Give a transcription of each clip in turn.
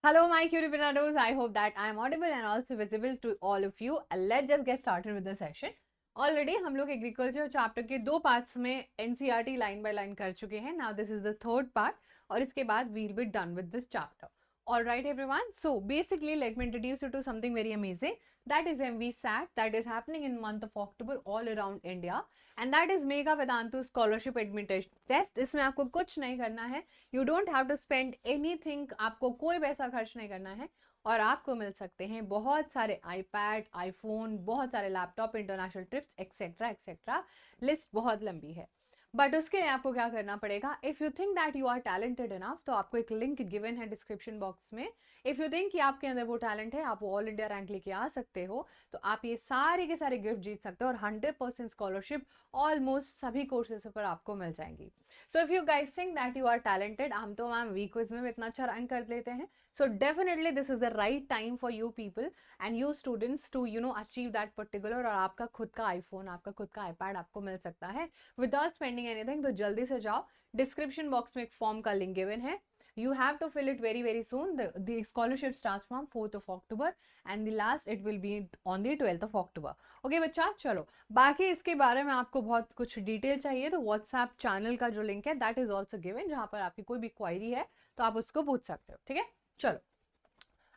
Hello, my cutie potatoes. I hope that I am audible and also visible to all of you. Let's just get started with the session. Already हम लोग agriculture chapter के दो parts में NCERT line by line कर चुके हैं. Now this is the third part और इसके बाद we'll be done with this chapter. Alright everyone, so basically let me introduce you to something very amazing, that is MVSAT, that is happening in month of October all around India, and that is Mega Vedantu Scholarship Admission Test. इसमें आपको कुछ नहीं करना है, you don't have to spend anything, आपको कोई पैसा खर्च नहीं करना है और आपको मिल सकते हैं बहुत सारे आईपैड, आईफोन, बहुत सारे laptop, international trips etcetera etcetera. List बहुत लंबी है बट उसके लिए आपको क्या करना पड़ेगा. If you think that you are talented enough तो आपको एक लिंक गिवन है डिस्क्रिप्शन बॉक्स में. इफ़ यू थिंक कि आपके अंदर वो टैलेंट है, आप वो ऑल इंडिया रैंक लेके आ सकते हो, तो आप ये सारे के सारे गिफ्ट जीत सकते हो और 100% स्कॉलरशिप ऑलमोस्ट सभी कोर्सेज पर आपको मिल जाएंगी. So if you guys think that you are talented, हम तो मैम वीक क्विज में इतना अच्छा रैंक कर लेते हैं. So definitely this is the right time for you people and you students to achieve that particular. और आपका खुद का आईफोन, आपका खुद का आईपैड आपको मिल सकता है without spending anything. तो जल्दी से जाओ, डिस्क्रिप्शन बॉक्स में एक फॉर्म का लिंक गिवन है. You have to fill it very soon. The scholarship starts from 4th of October and the last it will be on the 12th of October. Okay बच्चा, चलो बाकी इसके बारे में आपको बहुत कुछ डिटेल चाहिए तो व्हाट्सएप चैनल का जो लिंक है दैट इज ऑल्सो गिवन, जहाँ पर आपकी कोई भी क्वायरी है तो आप उसको पूछ सकते हो. ठीक है, चलो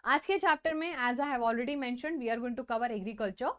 आज के चैप्टर में as I have already mentioned we are going to cover agriculture.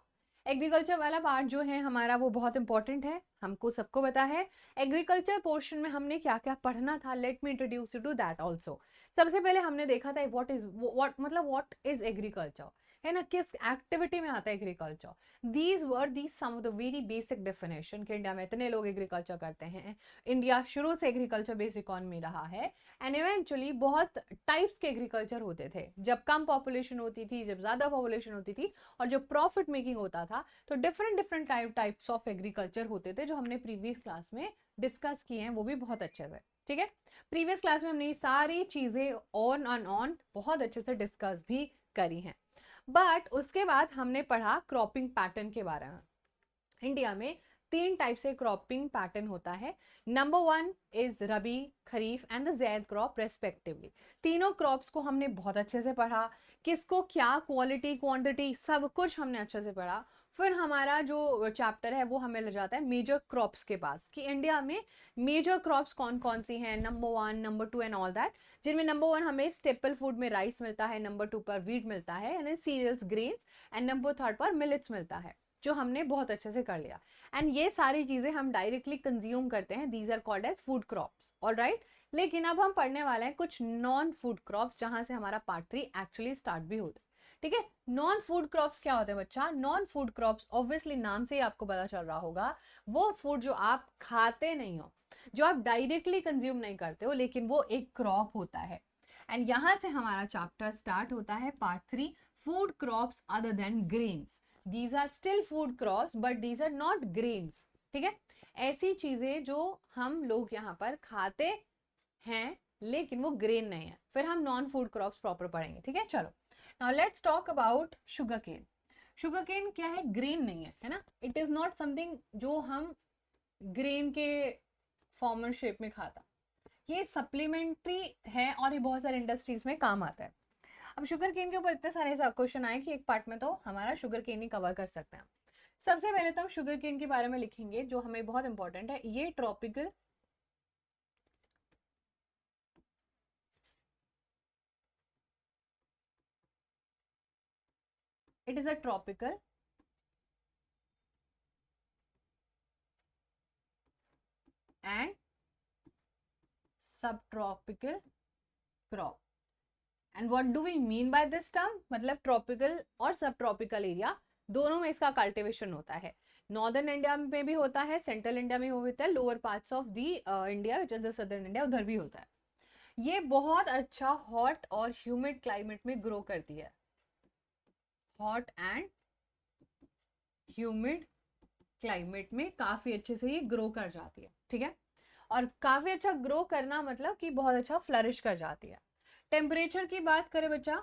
Agriculture वाला पार्ट जो है हमारा वो बहुत इंपॉर्टेंट है, हमको सबको पता है. एग्रीकल्चर पोर्शन में हमने क्या क्या पढ़ना था, let me introduce you to that also. सबसे पहले हमने देखा था व्हाट इज एग्रीकल्चर, है ना, किस एक्टिविटी में आता है agriculture. These were these some of the very basic definition कि इंडिया में इतने लोग एग्रीकल्चर करते हैं, इंडिया शुरू से एग्रीकल्चर बेस्ड इकोनॉमी रहा है एंड इवेंचुअली बहुत टाइप्स के एग्रीकल्चर होते थे. जब कम पॉपुलेशन होती थी, जब ज़्यादा पॉपुलेशन होती थी और जब प्रॉफिट मेकिंग होता था, तो different different types of agriculture होते थे जो हमने प्रीवियस क्लास में डिस्कस किए हैं, वो भी बहुत अच्छे से. ठीक है, प्रीवियस क्लास में हमने ये सारी चीज़ें ऑन बहुत अच्छे से डिस्कस भी करी हैं. बट उसके बाद हमने पढ़ा क्रॉपिंग पैटर्न के बारे में. इंडिया में 3 टाइप से क्रॉपिंग पैटर्न होता है. Number 1 is rabi, kharif and the zaid crop respectively. तीनों क्रॉप्स को हमने बहुत अच्छे से पढ़ा, किसको क्या क्वालिटी क्वांटिटी सब कुछ हमने अच्छे से पढ़ा. फिर हमारा जो चैप्टर है वो हमें ले जाता है मेजर क्रॉप्स के पास कि इंडिया में मेजर क्रॉप्स कौन कौन सी हैं, number 1 number 2 and all that. जिनमें नंबर 1 हमें स्टेपल फूड में राइस मिलता है, नंबर 2 पर वीट मिलता है यानी सीरियल्स ग्रेन्स, एंड नंबर 3 पर मिलेट्स मिलता है, जो हमने बहुत अच्छे से कर लिया. एंड ये सारी चीज़ें हम डायरेक्टली कंज्यूम करते हैं, these are called as food crops. Alright, लेकिन अब हम पढ़ने वाले हैं कुछ नॉन फूड क्रॉप्स, जहां से हमारा पार्ट 3 एक्चुअली स्टार्ट भी होता है. ठीक है, नॉन फूड क्रॉप्स क्या होते हैं बच्चा. नॉन फूड क्रॉप्स ऑब्वियसली नाम से ही आपको पता चल रहा होगा, वो फूड जो आप खाते नहीं हो, जो आप डायरेक्टली कंज्यूम नहीं करते हो, लेकिन वो एक क्रॉप होता है. एंड यहां से हमारा चैप्टर स्टार्ट होता है part 3, food crops other than grains. These are still food crops but these are not grains. ठीक है, ऐसी चीजें जो हम लोग यहाँ पर खाते हैं लेकिन वो ग्रेन नहीं है. फिर हम नॉन फूड क्रॉप्स प्रॉपर पढ़ेंगे. ठीक है, चलो now let's talk about sugar cane. Sugar cane क्या है, ग्रेन नहीं है ना. इट इज नॉट समथिंग जो हम ग्रेन के फॉर्मल शेप में खाता, ये सप्लीमेंट्री है और ये बहुत सारे इंडस्ट्रीज में काम आता है. अब शुगर केन के ऊपर इतने सारे क्वेश्चन आए कि एक पार्ट में तो हमारा शुगर केन ही कवर कर सकते हैं. सबसे पहले तो हम शुगर केन के बारे में लिखेंगे जो हमें बहुत इंपॉर्टेंट है. ये tropical it is a tropical and subtropical crop. And what do we mean by this term, मतलब ट्रॉपिकल और सब ट्रॉपिकल एरिया दोनों में इसका कल्टिवेशन होता है. नॉर्दर्न इंडिया में भी होता है, सेंट्रल इंडिया में होता है, lower parts of the India which is the southern India उधर भी होता है. ये बहुत अच्छा हॉट और ह्यूमिड क्लाइमेट में ग्रो करती है. हॉट एंड ह्यूमिड क्लाइमेट में काफी अच्छे से ये ग्रो कर जाती है. ठीक है, और काफी अच्छा ग्रो करना मतलब कि बहुत अच्छा फ्लरिश कर जाती है. टेम्परेचर की बात करें बच्चा,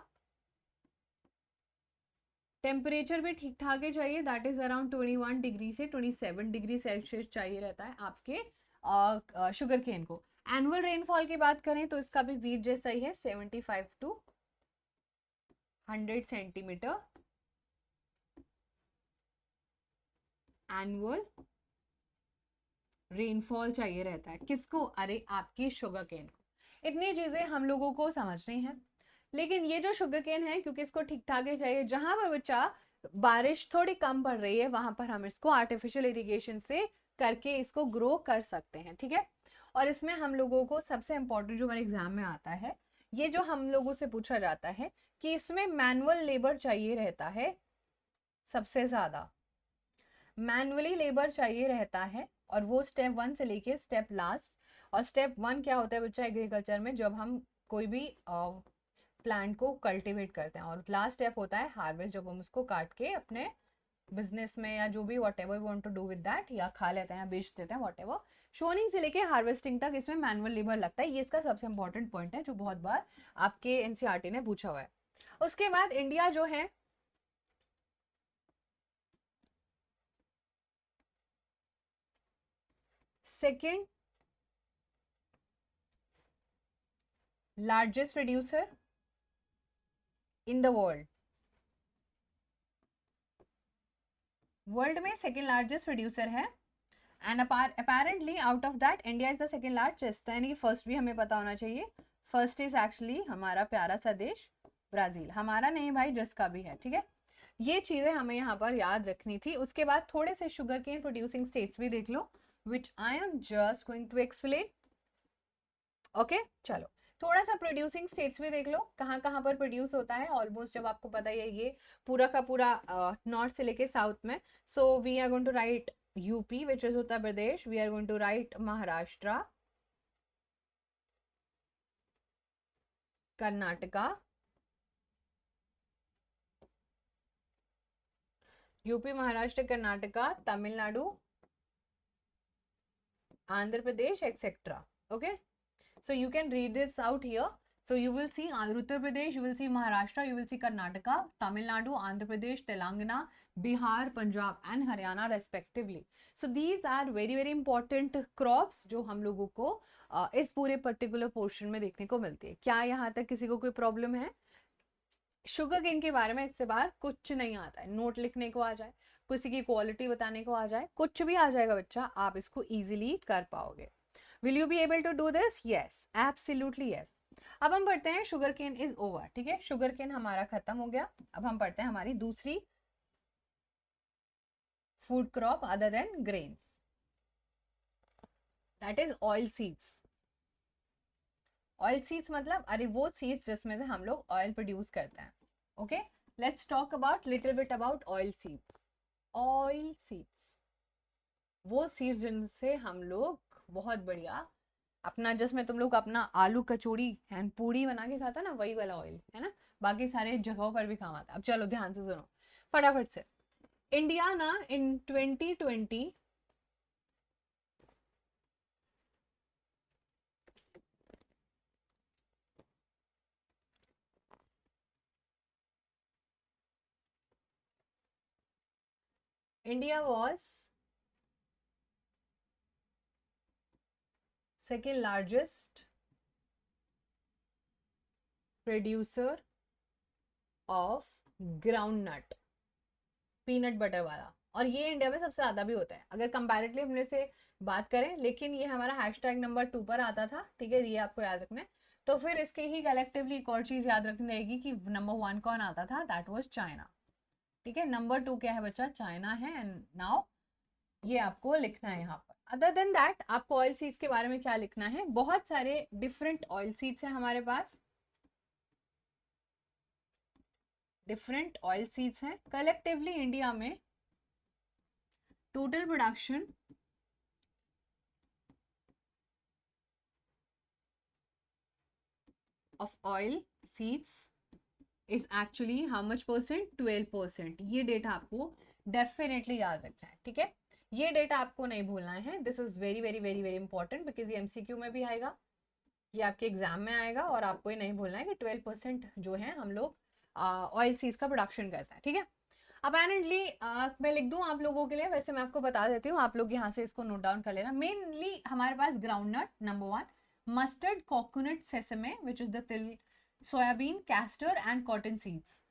टेम्परेचर भी ठीक ठाक ही चाहिए, दैट इज अराउंड 21 डिग्री से 27 डिग्री सेल्सियस चाहिए रहता है आपके शुगर केन को. एनुअल रेनफॉल की बात करें तो इसका भी वीट जैसा ही है, 75 to 100 सेंटीमीटर एनुअल रेनफॉल चाहिए रहता है। किसको? अरे आपकी शुगर केन को। इतनी चीजें हम लोगों को समझनी है। लेकिन ये जो शुगर केन है, क्योंकि इसको ठीक ठाक ही चाहिए, जहां पर बच्चा बारिश थोड़ी कम पड़ रही है वहां पर हम इसको आर्टिफिशियल इरिगेशन से करके इसको ग्रो कर सकते हैं, ठीक है। और इसमें हम लोगों को सबसे इंपॉर्टेंट जो हमारे एग्जाम में आता है, ये जो हम लोगों से पूछा जाता है कि इसमें मैनुअल लेबर चाहिए रहता है, सबसे ज्यादा मैनुअली लेबर चाहिए रहता है। और वो स्टेप 1 से लेके स्टेप लास्ट। और स्टेप 1 क्या होता है बच्चा एग्रीकल्चर में, जब हम कोई भी प्लांट को कल्टीवेट करते हैं। और लास्ट स्टेप होता है हार्वेस्ट, जब हम उसको काट के अपने बिजनेस में या जो भी whatever want to do with that, या खा लेते हैं या बेच देते हैं, वॉट एवर। शोनिंग से लेके हार्वेस्टिंग तक इसमें मैनुअल लेबर लगता है। ये इसका सबसे इंपॉर्टेंट पॉइंट है जो बहुत बार आपके एनसीईआरटी ने पूछा हुआ है। उसके बाद इंडिया जो है second largest producer in the world. World में सेकेंड लार्जेस्ट प्रोड्यूसर है। And apparently out of that India is the second largest. यानी कि फर्स्ट भी हमें पता होना चाहिए। फर्स्ट इज एक्चुअली हमारा प्यारा सा देश ब्राजील। हमारा नहीं भाई, जिसका भी है, ठीक है। ये चीजें हमें यहाँ पर याद रखनी थी। उसके बाद थोड़े से शुगर केन प्रोड्यूसिंग स्टेट्स भी देख लो, which I am just going to explain. Okay चलो, थोड़ा सा प्रोड्यूसिंग स्टेट्स भी देख लो, कहाँ कहाँ पर प्रोड्यूस होता है। ऑलमोस्ट जब आपको पता ही है ये पूरा का पूरा नॉर्थ से लेके साउथ में। So we are going to write UP which is Uttar Pradesh, we are going to write Maharashtra, Karnataka, UP Maharashtra Karnataka Tamil Nadu Andhra Pradesh etcetera. Okay, so you can read this out here. So you will see Uttar Pradesh, you will see Maharashtra, you will see Karnataka, Tamil Nadu, Andhra Pradesh, Telangana, Bihar, Punjab and Haryana respectively. So these are very very important crops जो हम लोगों को इस पूरे particular portion में देखने को मिलती है। क्या यहाँ तक किसी को कोई प्रॉब्लम है? शुगर केन के बारे में इससे बाहर कुछ नहीं आता है। नोट लिखने को आ जाए, किसी की क्वालिटी बताने को आ जाए, कुछ भी आ जाएगा बच्चा, आप इसको इजीली कर पाओगे। Will you be able to do this? Yes, absolutely yes. अब हम पढ़ते हैं शुगर केन इज ओवर, ठीक है। शुगर केन हमारा खत्म हो गया। अब हम पढ़ते हैं हमारी दूसरी food crop other than grains, that is oil seeds. Oil seeds मतलब अरे वो सीड्स जिसमें से हम लोग ऑयल प्रोड्यूस करते हैं। Okay, let's talk about little bit about oil seeds. Oil seeds वो सीड्स जिनसे हम लोग बहुत बढ़िया अपना, जिसमें तुम लोग अपना आलू कचौड़ी एंड पूड़ी बना के खाता ना, वही वाला ऑयल है ना। बाकी सारे जगहों पर भी काम आता है। अब चलो ध्यान से सुनो फटाफट से। इंडिया ना इन 2020 India was second largest producer of groundnut, peanut butter वाला। और ये इंडिया में सबसे ज्यादा भी होता है अगर कंपैरेटिवली अपने से बात करें। लेकिन ये हमारा हैशटैग नंबर 2 पर आता था, ठीक है, ये आपको याद रखना है। तो फिर इसके ही कलेक्टिवली एक और चीज याद रखनी रहेगी कि नंबर 1 कौन आता था, दैट वाज चाइना, ठीक है। नंबर 2 क्या है बच्चा? चाइना है। एंड नाउ ये आपको लिखना है यहाँ पर। अदर देन दैट आपको ऑयल सीड्स के बारे में क्या लिखना है? बहुत सारे डिफरेंट ऑयल सीड्स हैं हमारे पास, डिफरेंट ऑयल सीड्स हैं। कलेक्टिवली इंडिया में total production of oil seeds is actually how much percent? 12%। ये डेटा आपको डेफिनेटली याद रखना है, ठीक है। ये डेटा आपको नहीं भूलना है। This is very very very very important because ये एमसीक्यू में भी आएगा, ये आपके एग्जाम में आएगा। और आपको ये नहीं भूलना है कि 12% जो है हम लोग ऑयल सीड्स का प्रोडक्शन करता है, ठीक है। अपेरेंटली मैं लिख दूं आप लोगों के लिए, वैसे मैं आपको बता देती हूँ, आप लोग यहाँ से इसको नोट डाउन कर लेना। मेनली हमारे पास groundnut number 1, mustard, coconut, sesame which is the तिल, soybean, castor and cotton seeds,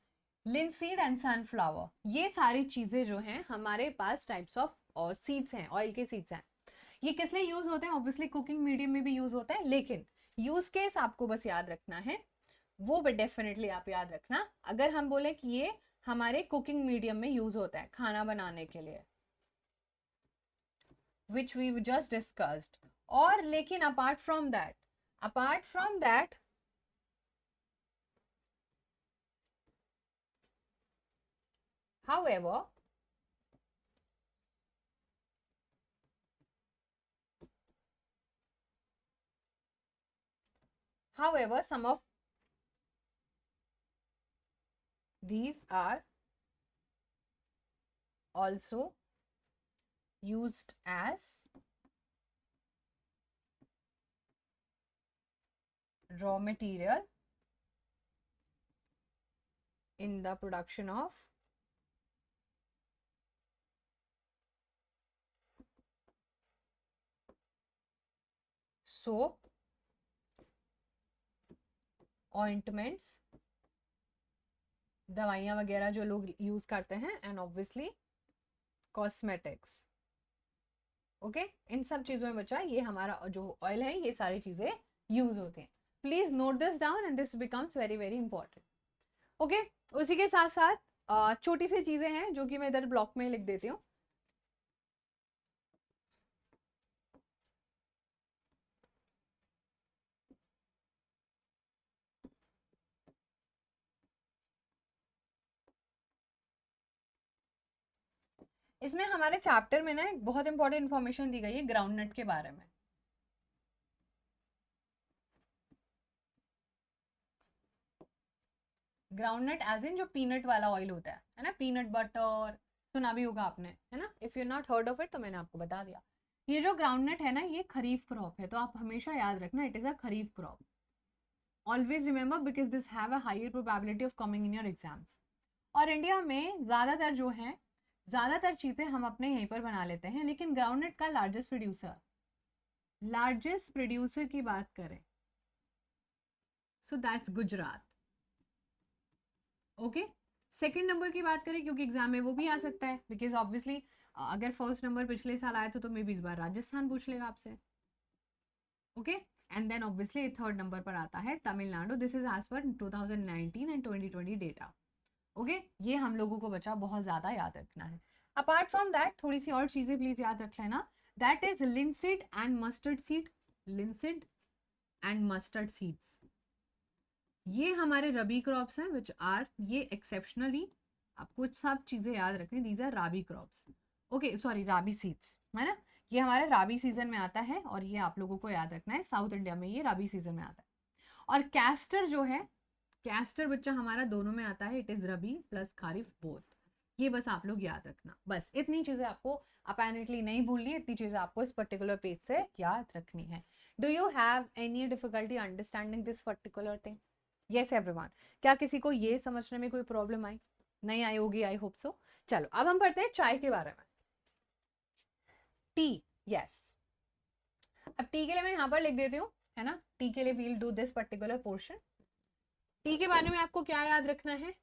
linseed and sunflower, ये सारी चीजें जो हैं हमारे पास टाइप्स ऑफ सीड्स हैं, ऑयल के सीड्स हैं। ये किस लिए यूज होते हैं? ऑब्वियसली कुकिंग मीडियम में भी यूज होता है, लेकिन यूज केस आपको बस याद रखना है, वो डेफिनेटली आप याद रखना। अगर हम बोले कि ये हमारे कुकिंग मीडियम में यूज होता है खाना बनाने के लिए, विच वी जस्ट डिस्कस्ड, और लेकिन apart from that however some of these are also used as raw material in the production of soap, ointments, दवाइयाँ वगैरह जो लोग यूज करते हैं, एंड ऑब्वियसली कॉस्मेटिक्स। ओके, इन सब चीजों में बच्चा ये हमारा जो ऑयल है ये सारी चीजें यूज होते हैं। Please note this down and this becomes very very important. Okay, उसी के साथ साथ छोटी सी चीजें हैं जो कि मैं इधर ब्लॉक में लिख देती हूँ। इसमें हमारे चैप्टर में ना एक बहुत इंपॉर्टेंट इंफॉर्मेशन दी गई है ग्राउंडनट के बारे में। ग्राउंडनट एज इन जो पीनट वाला ऑयल होता है ना, पीनट बटर सुना भी होगा आपने, है ना। If you not heard of it तो मैंने आपको बता दिया। ये जो ग्राउंडनट है ना ये खरीफ क्रॉप है, तो आप हमेशा याद रखना it is a kharif crop. Always remember because this have a higher probability of coming in your exams. और इंडिया में ज़्यादातर जो है, ज़्यादातर चीज़ें हम अपने यहीं पर बना लेते हैं, लेकिन ग्राउंडनट का लार्जेस्ट प्रोड्यूसर की बात करें so that's Gujarat. Okay, second number की बात करें क्योंकि एग्जाम में वो भी आ सकता है, बिकॉज ऑब्वियसली अगर फर्स्ट नंबर पिछले साल आया तो मे बी इस बार राजस्थान पूछ लेगा आपसे। Okay, and then obviously third number पर आता है Tamil Nadu. This is as per 2019 and 2020 data. Okay, ये हम लोगों को बचा बहुत ज़्यादा याद रखना है। अपार्ट फ्रॉम दैट थोड़ी सी और चीज़ें प्लीज याद रख लेना, that is linseed and mustard seed. Linseed and mustard seeds ये हमारे रबी क्रॉप्स हैं विच आर, ये एक्सेप्शनली आपको सब चीज़ें याद रखनी, these are rabi crops. Okay sorry, rabi seeds है ना, ये हमारे राबी सीजन में आता है और ये आप लोगों को याद रखना है, साउथ इंडिया में ये राबी सीजन में आता है। और कैस्टर जो है, कैस्टर बच्चा हमारा दोनों में आता है, it is rabi plus kharif both. ये बस आप लोग याद रखना, बस इतनी चीजें आपको अपैरेंटली नहीं भूलनी है, इतनी चीजें आपको इस पर्टिकुलर पेज से याद रखनी है। Do you have any difficulty understanding this particular thing? Yes everyone, क्या किसी को ये समझने में कोई प्रॉब्लम आई? नहीं आई होगी, आई होप सो। चलो अब हम पढ़ते हैं चाय के बारे में। T, yes. अब टी के लिए मैं यहाँ पर लिख देती हूँ, है ना, टी के लिए we'll do this particular portion. Tea के बारे में आपको क्या याद रखना है?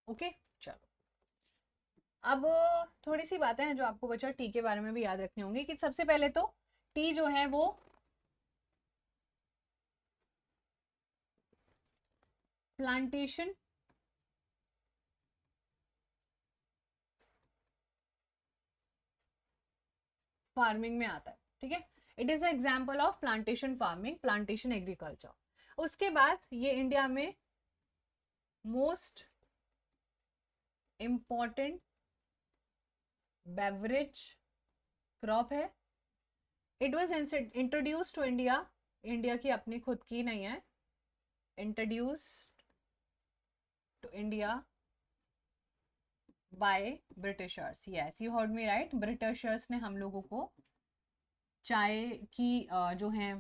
ओके चलो, अब थोड़ी सी बातें हैं जो आपको बच्चा टी के बारे में भी याद रखनी होंगी, कि सबसे पहले तो टी जो है वो प्लांटेशन फार्मिंग में आता है, ठीक है। It is example of plantation farming, plantation agriculture. उसके बाद ये इंडिया में मोस्ट इंपॉर्टेंट बेवरेज क्रॉप है। It was introduce to India, India की अपनी खुद की नहीं है, introduce to India by Britishers. Yes you heard me right, Britishers ने हम लोगों को चाय की जो है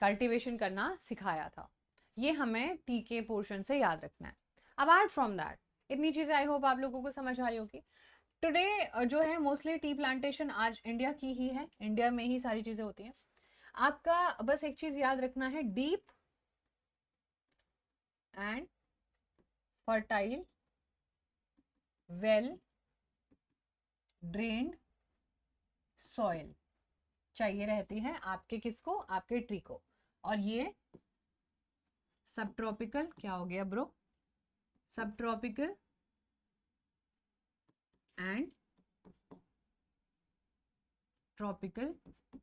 कल्टीवेशन करना सिखाया था। ये हमें टी के पोर्शन से याद रखना है। अपार्ट फ्रॉम दैट इतनी चीज़ें आई होप आप लोगों को समझ आ रही होगी। टुडे जो है मोस्टली टी प्लांटेशन आज इंडिया की ही है, इंडिया में ही सारी चीज़ें होती हैं। आपका बस एक चीज़ याद रखना है, deep and fertile well drained soil चाहिए रहती है आपके किसको, आपके ट्री को। और ये सब ट्रॉपिकल, क्या हो गया ब्रो, सब ट्रॉपिकल एंड ट्रॉपिकल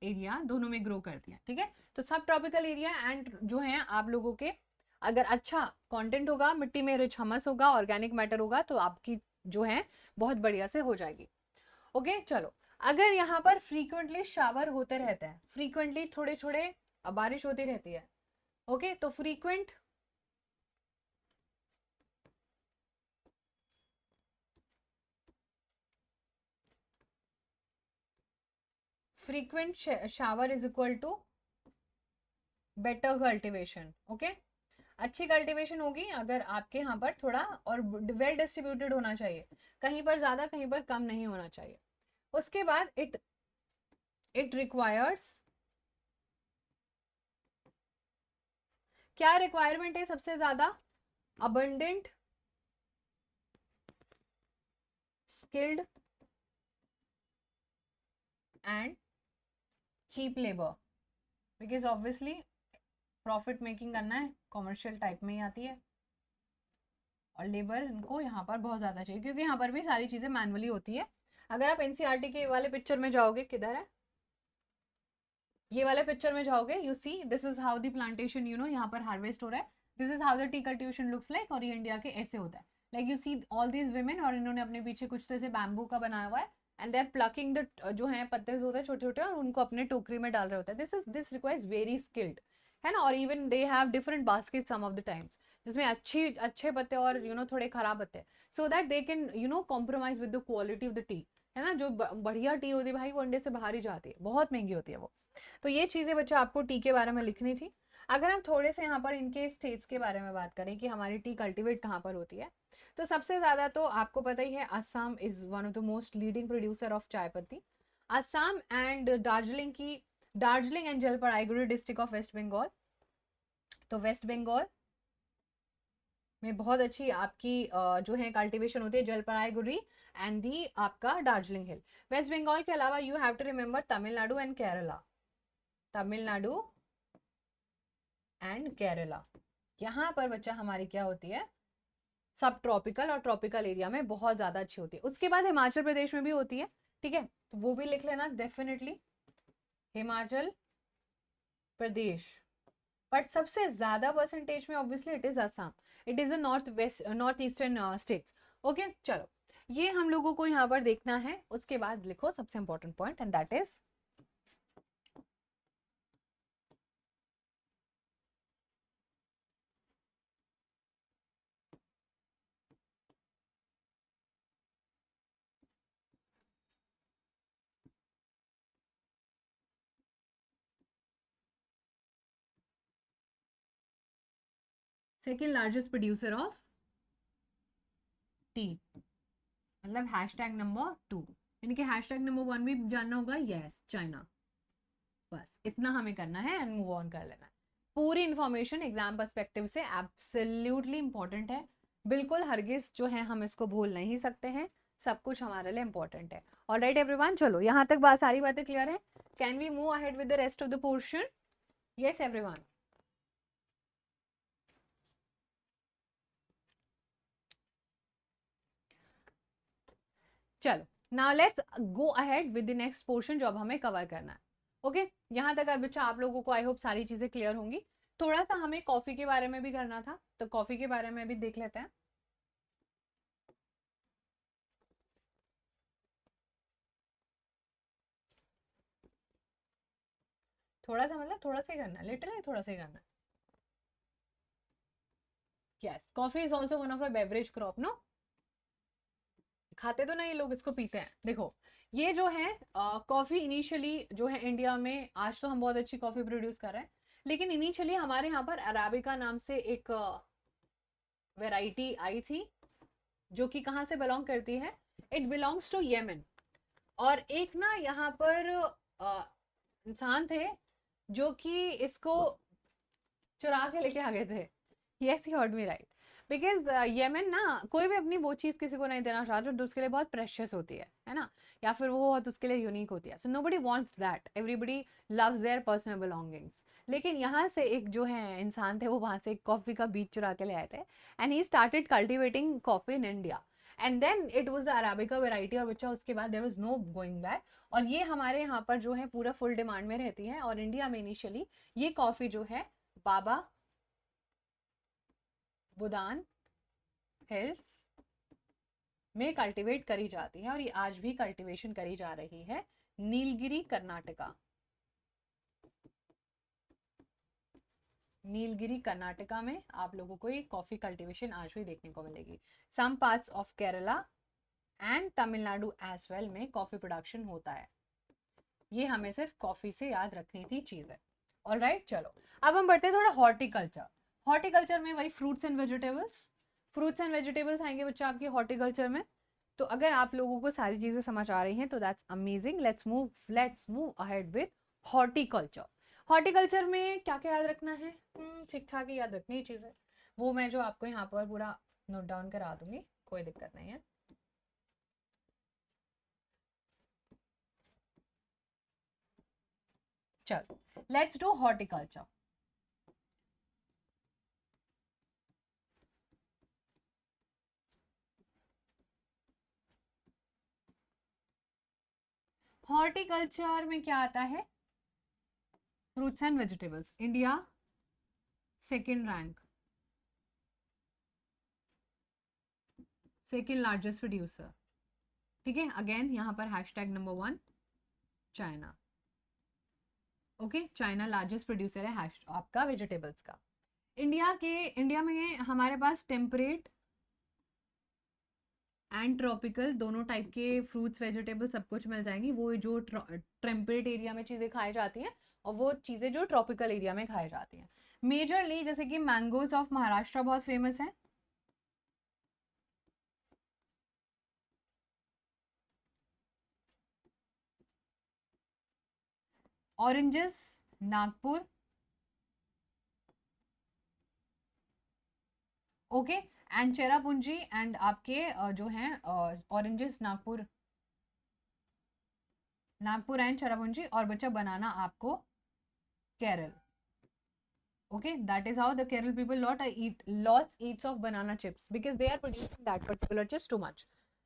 एरिया दोनों में ग्रो करती है, ठीक है। तो सब ट्रॉपिकल एरिया एंड जो है आप लोगों के, अगर अच्छा कंटेंट होगा, मिट्टी में रिच हमस होगा, ऑर्गेनिक मैटर होगा, तो आपकी जो है बहुत बढ़िया से हो जाएगी। ओके चलो, अगर यहाँ पर फ्रीक्वेंटली शावर होते रहते हैं, फ्रीक्वेंटली थोड़े थोड़े बारिश होती रहती है, ओके तो frequent shower is equal to better cultivation. Okay, अच्छी कल्टीवेशन होगी अगर आपके यहाँ पर थोड़ा, और वेल डिस्ट्रीब्यूटेड होना चाहिए, कहीं पर ज्यादा कहीं पर कम नहीं होना चाहिए। उसके बाद इट रिक्वायर्स, क्या रिक्वायरमेंट है सबसे ज्यादा, abundant skilled and cheap labour, because obviously profit making करना है, कॉमर्शियल टाइप में ही आती है, और लेबर इनको यहाँ पर बहुत ज़्यादा चाहिए, क्योंकि यहाँ पर भी सारी चीज़ें मैनुअली होती है। अगर आप एनसीईआरटी के वाले पिक्चर में जाओगे, किधर है ये वाले पिक्चर में जाओगे, you see this is how the plantation, you know यहाँ पर हार्वेस्ट हो रहा है, this is how the tea cultivation looks like, और ये इंडिया के ऐसे होता है, like you see all these women, और इन्होंने अपने पीछे कुछ तो ऐसे बैम्बू का बनाया हुआ है, and they are plucking the जो है पत्ते होते हैं छोटे छोटे, और उनको अपने टोकरी में डाल रहे होते हैं। दिस रिक्वायर्स वेरी स्किल्ड, है ना। और even they have different basket some of the times, जिसमें अच्छे पत्ते और यू नो थोड़े खराब पत्ते, so that they can you know compromise with the quality of the tea, है ना। जो बढ़िया टी होती है भाई, वो इंडिया से बाहर ही जाती है, बहुत महंगी होती है वो। तो ये चीज़ें बच्चा आपको टी के बारे में लिखनी थी। अगर हम थोड़े से यहाँ पर इनके स्टेट्स के बारे में बात करें कि हमारी टी कल्टीवेट कहाँ पर होती है, तो सबसे ज़्यादा तो आपको पता ही है, Assam is one of the most leading producer of chai patti. Assam and Darjeeling and Jalpaiguri district of West Bengal, तो वेस्ट बंगाल में बहुत अच्छी आपकी जो है कल्टीवेशन होती है, जलपाईगुड़ी एंड दी आपका दार्जिलिंग हिल। वेस्ट बंगाल के अलावा you have to remember Tamil Nadu and Kerala, Tamil Nadu and Kerala, यहाँ पर बच्चा हमारी क्या होती है, सब ट्रॉपिकल और ट्रॉपिकल एरिया में बहुत ज्यादा अच्छी होती है। उसके बाद हिमाचल प्रदेश में भी होती है, ठीक है, तो वो भी लिख लेना डेफिनेटली, हिमाचल प्रदेश। बट सबसे ज्यादा परसेंटेज में obviously it is Assam, it is the north eastern states. Okay चलो, ये हम लोगों को यहाँ पर देखना है। उसके बाद लिखो सबसे important point, and that is second largest producer of T, मतलब हैशटैग नंबर 2, यानी कि हैशटैग नंबर 1 भी जानना होगा, यस चाइना। बस इतना हमें करना है एंड मूव ऑन कर लेना है। पूरी इंफॉर्मेशन एग्जाम पर्सपेक्टिव से एब्सोल्युटली इंपॉर्टेंट है, बिल्कुल हरगिज जो है हम इसको भूल नहीं सकते हैं, सब कुछ हमारे लिए इंपॉर्टेंट है। ऑलराइट एवरीवन, चलो यहाँ तक बात, सारी बातें क्लियर है। Can we move ahead with the rest of the portion? Yes everyone, चलो now let's go ahead with the next portion जो अब हमें कवर करना है। ओके यहाँ तक बच्चा आप लोगों को आई होप सारी चीजें क्लियर होंगी। थोड़ा सा हमें कॉफी के बारे में भी करना था, तो कॉफी के बारे में भी देख लेते हैं। थोड़ा सा मतलब थोड़ा सा ही करना है, लिटरली थोड़ा सा ही करना है। Yes, coffee is also one of a beverage crop, no. खाते तो नहीं लोग, इसको पीते हैं। देखो ये जो है कॉफी इनिशियली जो है इंडिया में, आज तो हम बहुत अच्छी कॉफी प्रोड्यूस कर रहे हैं, लेकिन इनिशियली हमारे यहाँ पर अराबिका नाम से एक वेराइटी आई थी जो कि कहाँ से बिलोंग करती है, इट बिलोंग्स टू येमेन। और एक ना यहाँ पर इंसान थे जो कि इसको चुरा के लेके आ गए थे। Yes you heard me right. Because Yemen ना कोई भी अपनी वो चीज़ किसी को नहीं देना चाहता जो उसके लिए बहुत प्रेशियस होती है ना, या फिर वो बहुत उसके लिए यूनिक होती है। So nobody wants that, everybody loves their personal belongings. लेकिन यहाँ से एक जो है इंसान थे, वो वहाँ से एक कॉफ़ी का बीज चुरा के ले आए थे, and he started cultivating coffee in India, and then it was the arabica variety. और बच्चा उसके बाद there was no going back, और ये हमारे यहाँ पर जो है पूरा फुल डिमांड में रहती है। और इंडिया में इनिशियली ये कॉफ़ी जो है बाबा बुदान हिल्स में कल्टीवेट करी जाती है, और ये आज भी कल्टीवेशन करी जा रही है नीलगिरी कर्नाटका। नीलगिरी कर्नाटका में आप लोगों को ये कॉफी कल्टीवेशन आज भी देखने को मिलेगी। Some parts of Kerala and Tamil Nadu as well में कॉफी प्रोडक्शन होता है। ये हमें सिर्फ कॉफी से याद रखनी थी चीज है। ऑलराइट, चलो अब हम बढ़ते हैं थोड़ा हॉर्टिकल्चर। हॉर्टिकल्चर में वही fruits and vegetables, fruits and vegetables आएंगे बच्चा आपके हॉर्टिकल्चर में। तो अगर आप लोगों को सारी चीजें समझ आ रही हैं तो that's amazing. Let's move ahead with horticulture. Horticulture में क्या क्या याद रखना है? ठीक ठाक ही याद रखनी चीजें, वो मैं जो आपको यहाँ पर पूरा नोट डाउन करा दूंगी, कोई दिक्कत नहीं है। चलो लेट्स डू हॉर्टिकल्चर। हॉर्टिकल्चर में क्या आता है? Fruits and vegetables, India second rank, second largest producer. ठीक है, अगेन यहाँ पर hashtag number 1 China. Okay, China largest producer है आपका वेजिटेबल्स का। इंडिया में हमारे पास टेम्परेट एंड ट्रॉपिकल दोनों टाइप के फ्रूट्स वेजिटेबल सब कुछ मिल जाएंगी। वो जो टेम्परेट एरिया में चीज़ें खाई जाती हैं और वो चीज़ें जो ट्रॉपिकल एरिया में खाई जाती हैं। मेजरली जैसे कि मैंगोज ऑफ महाराष्ट्र बहुत फेमस है, oranges Nagpur, okay, and Cherrapunji and आपके जो हैं ऑरेंजेस नागपुर एंड चेरापूंजी, और बच्चा बनाना आपको Kerala. Okay, that is how the Kerala people lots eats of banana chips because they are producing that particular chips too much.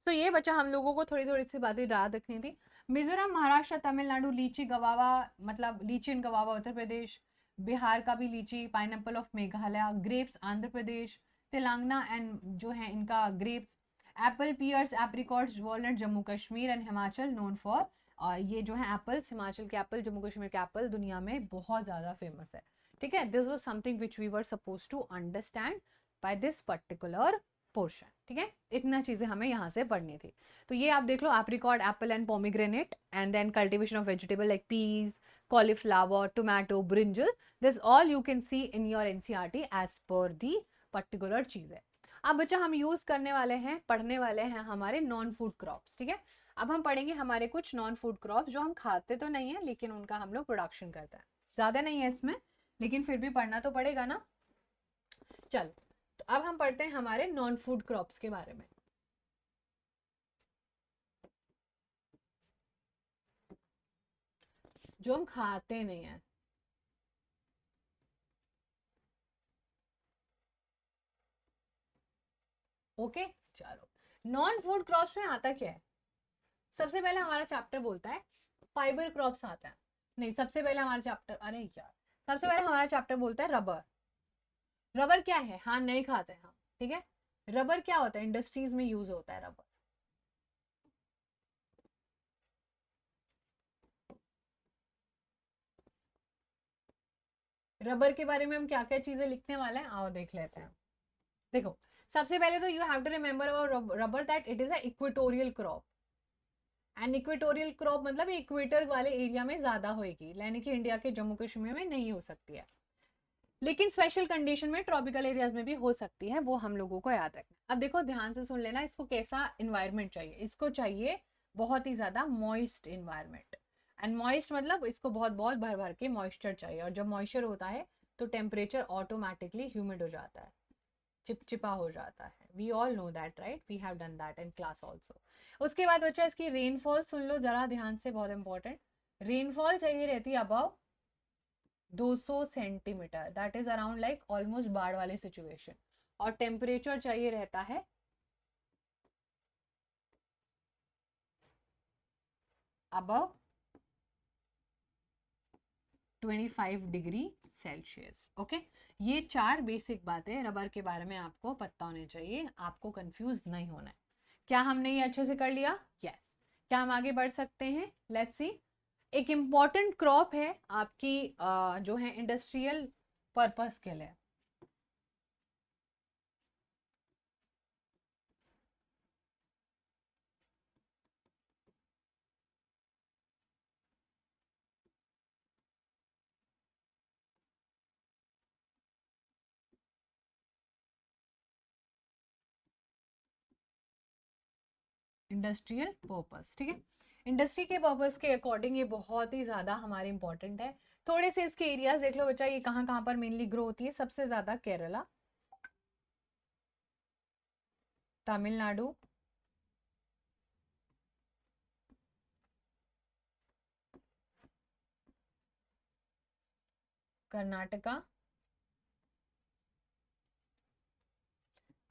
So ये बच्चा हम लोगों को थोड़ी थोड़ी सी बातें याद रखनी थी। मिजोरम, महाराष्ट्र, तमिलनाडु लीची गवावा, मतलब लीची एंड गवावा उत्तर प्रदेश, बिहार का भी litchi, pineapple of Meghalaya, grapes Andhra Pradesh, Telangana and जो है इनका grapes, apple, pears, apricots, walnut Jammu Kashmir and Himachal known for, ये जो है एप्पल्स, हिमाचल के एप्पल, जम्मू कश्मीर के एप्पल दुनिया में बहुत ज़्यादा फेमस है। ठीक है, this was something which we were suppose to understand by this particular portion. ठीक है, इतना चीजें हमें यहाँ से पढ़नी थी। तो ये आप देख लो, apricot, apple and pomegranate, and then cultivation of vegetable like peas, cauliflower, tomato, brinjal, this all you can see in your NCERT as per the particular चीज है। अब बच्चा हम यूज करने वाले हैं, पढ़ने वाले हैं हमारे नॉन फूड क्रॉप्स। ठीक है, अब हम पढ़ेंगे हमारे कुछ नॉन फूड क्रॉप्स जो हम खाते तो नहीं है लेकिन उनका हम लोग प्रोडक्शन करते हैं। ज्यादा नहीं है इसमें, लेकिन फिर भी पढ़ना तो पड़ेगा ना। चलो, तो अब हम पढ़ते हैं हमारे नॉन फूड क्रॉप्स के बारे में। जो हम खाते नहीं है। ओके, चलो नॉन फूड क्रॉप्स में आता क्या है? सबसे पहले हमारा चैप्टर बोलता है फाइबर क्रॉप्स आता है। नहीं, सबसे पहले हमारा चैप्टर, अरे यार, सबसे पहले हमारा चैप्टर बोलता है रबर। रबर क्या है? हाँ, नहीं खाते हैं हम। ठीक है, रबर क्या होता है? इंडस्ट्रीज में यूज होता है रबर। रबर के बारे में हम क्या क्या चीजें लिखने वाले हैं, आओ देख लेते हैं। देखो, सबसे पहले तो you have to remember about rubber that it is a equatorial crop. And equatorial crop मतलब इक्वेटर वाले एरिया में ज्यादा होगी, यानी कि इंडिया के जम्मू कश्मीर में नहीं हो सकती है। लेकिन स्पेशल कंडीशन में ट्रॉपिकल एरियाज में भी हो सकती है, वो हम लोगों को याद रखना। अब देखो ध्यान से सुन लेना, इसको कैसा इन्वायरमेंट चाहिए, इसको चाहिए बहुत ही ज्यादा मॉइस्ट इन्वायरमेंट। एंड मॉइस्ट मतलब इसको बहुत बहुत भर भर के मॉइस्चर चाहिए, और जब मॉइस्चर होता है तो टेम्परेचर ऑटोमेटिकली ह्यूमिड हो जाता है, चिपचिपा हो जाता है। We all know that right, we have done that in class also. उसके बाद बच्चा इसकी रेनफॉल सुन लो जरा ध्यान से, बहुत इंपॉर्टेंट। रेनफॉल चाहिए रहती है about 200 centimetre, that is around like almost बाढ़ वाले सिचुएशन। और टेम्परेचर चाहिए रहता है अबव 25 डिग्री सेल्सियस। ओके, ये 4 बेसिक बातें रबर के बारे में आपको पता होने चाहिए, आपको कंफ्यूज नहीं होना है। क्या हमने ये अच्छे से कर लिया? यस। क्या हम आगे बढ़ सकते हैं? Let's see. एक इम्पॉर्टेंट क्रॉप है आपकी जो है इंडस्ट्रियल पर्पस के लिए। इंडस्ट्रियल पर्पस, ठीक है। इंडस्ट्री के पर्पस के अकॉर्डिंग ये बहुत ही ज्यादा हमारे इंपॉर्टेंट है। थोड़े से इसके एरियाज देख लो बच्चा, ये कहाँ कहाँ पर मेनली ग्रो होती है? सबसे ज्यादा केरला, तमिलनाडु, कर्नाटका,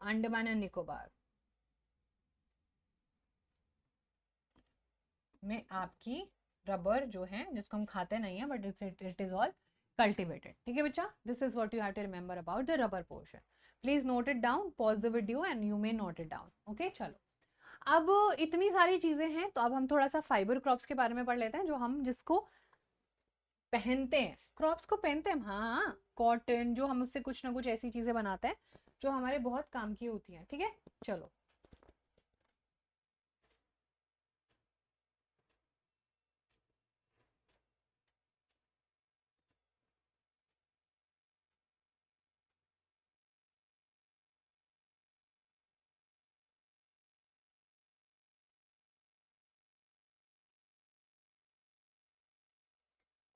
अंडमान एंड निकोबार में आपकी रबर जो है, जिसको हम खाते नहीं है but it is all cultivated, ठीक है बच्चा। This is what you have to remember about the rubber portion. Please note it down, pause the video and you may note it down. Okay चलो, अब इतनी सारी चीजें हैं तो अब हम थोड़ा सा फाइबर क्रॉप्स के बारे में पढ़ लेते हैं, जो हम जिसको पहनते हैं। क्रॉप्स को पहनते हैं, हाँ, कॉटन, जो हम उससे कुछ ना कुछ ऐसी चीजें बनाते हैं जो हमारे बहुत काम की होती हैं, ठीक है। चलो,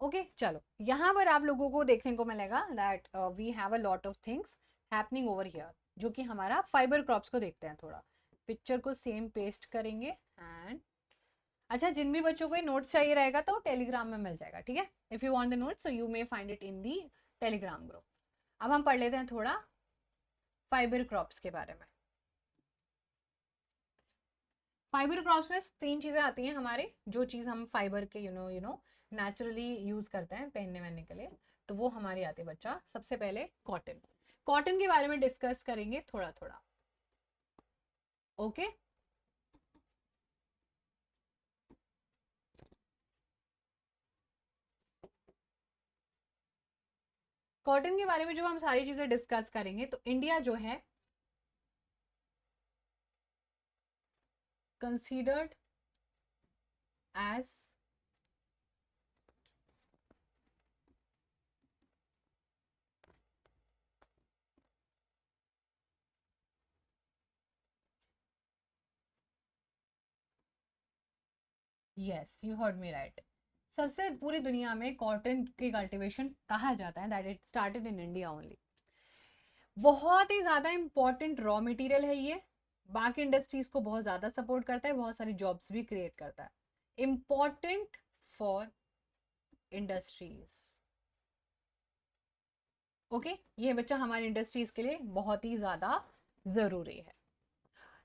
ओके चलो, यहाँ पर आप लोगों को देखने को मिलेगा that we have a lot of things happening over here, जो कि हमारा फाइबर क्रॉप्स को देखते हैं। थोड़ा पिक्चर को सेम पेस्ट करेंगे एंड अच्छा, जिन भी बच्चों को नोट्स चाहिए रहेगा तो टेलीग्राम में मिल जाएगा, ठीक है। If you want the notes so you may find it in the Telegram group. अब हम पढ़ लेते हैं थोड़ा फाइबर क्रॉप्स के बारे में। फाइबर क्रॉप्स में 3 चीजें आती हैं हमारे, जो चीज हम फाइबर के यू नो नेचुरली यूज करते हैं पहनने वहनने के लिए, तो वो हमारी आती है बच्चा। सबसे पहले कॉटन। कॉटन के बारे में डिस्कस करेंगे थोड़ा थोड़ा। ओके, कॉटन के बारे में जो हम सारी चीजें डिस्कस करेंगे, तो इंडिया जो है considered as yes you heard me right, सबसे पूरी दुनिया में कॉटन की कल्टीवेशन कहा जाता है that it started in India only. बहुत ही ज्यादा इंपॉर्टेंट रॉ मटेरियल है ये, बाकी इंडस्ट्रीज को बहुत ज्यादा सपोर्ट करता है, बहुत सारी जॉब्स भी क्रिएट करता है। Important for industries. ओके, ये बच्चा हमारी इंडस्ट्रीज के लिए बहुत ही ज्यादा जरूरी है।